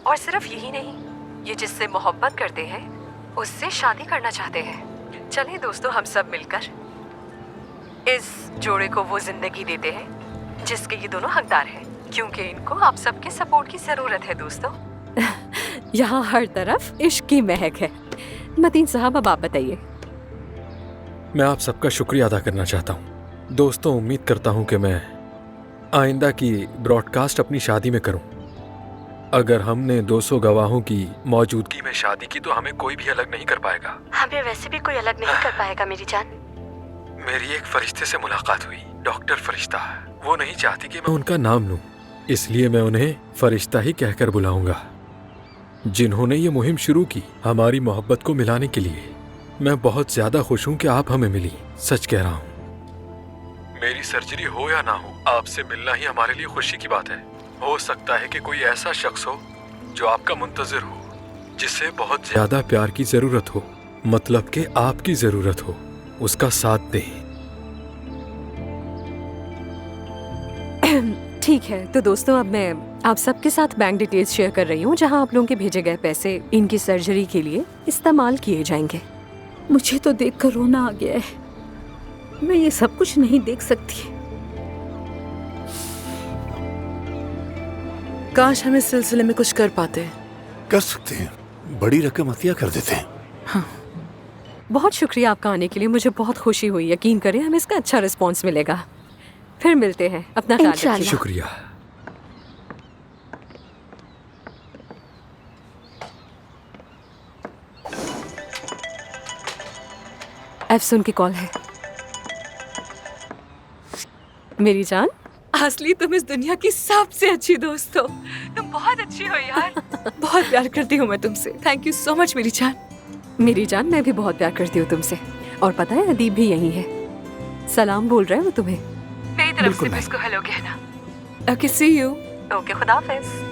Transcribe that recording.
और सिर्फ यही नहीं, ये जिससे मोहब्बत करते हैं उससे शादी करना चाहते हैं। चलिए दोस्तों, हम सब मिलकर इस जोड़े को वो जिंदगी देते हैं जिसके ये दोनों हकदार हैं, क्योंकि इनको आप सबके सपोर्ट की जरूरत है दोस्तों। यहाँ हर तरफ इश्क की महक है। मतीन साहब, अब आप बताइए। मैं आप सबका शुक्रिया अदा करना चाहता हूँ। दोस्तों, उम्मीद करता हूँ कि मैं आइंदा की ब्रॉडकास्ट अपनी शादी में करूँ। अगर हमने 200 गवाहों की मौजूदगी में शादी की तो हमें कोई भी अलग नहीं कर पाएगा। हमें वैसे भी कोई अलग नहीं कर पाएगा मेरी जान। मेरी एक फरिश्ते से मुलाकात हुई, डॉक्टर फरिश्ता। वो नहीं चाहती कि मैं उनका नाम लूं, इसलिए मैं उन्हें फरिश्ता ही कहकर बुलाऊंगा, जिन्होंने ये मुहिम शुरू की हमारी मोहब्बत को मिलाने के लिए। मैं बहुत ज्यादा खुश हूँ कि आप हमें मिली। सच कह रहा हूँ, मेरी सर्जरी हो या ना हो, आपसे मिलना ही हमारे लिए खुशी की बात है। हो सकता है कि कोई ऐसा शख्स हो जो आपका मुंतजिर हो, जिसे बहुत ज्यादा प्यार की जरूरत हो, मतलब कि आपकी जरूरत हो, उसका साथ दें। ठीक है, तो दोस्तों अब मैं आप सबके साथ बैंक डिटेल्स शेयर कर रही हूँ, जहाँ आप लोगों के भेजे गए पैसे इनकी सर्जरी के लिए इस्तेमाल किए जाएंगे। मुझे तो देखकर रोना आ गया है। मैं ये सब कुछ नहीं देख सकती। काश हम इस सिलसिले में कुछ कर पाते। कर सकते हैं, बड़ी रकम अतिया कर देते हैं। हाँ। बहुत शुक्रिया आपका आने के लिए, मुझे बहुत खुशी हुई। यकीन करें हमें इसका अच्छा रिस्पॉन्स मिलेगा। फिर मिलते हैं, अपना ख्याल रखिए। शुक्रिया। एफसुन की कॉल है। मेरी जान, असली तुम इस दुनिया की सबसे अच्छी दोस्त हो। तुम बहुत अच्छी हो यार। बहुत प्यार करती हूँ मैं तुमसे। थैंक यू सो मच मेरी जान। मेरी जान, मैं भी बहुत प्यार करती हूँ तुमसे। और पता है, अदीब भी यही है। सलाम बोल रहे हैं वो तुम्हें। मेरी तरफ से भी इसको हेलो कहना। Okay, C you. ओके, खुदा हाफिज।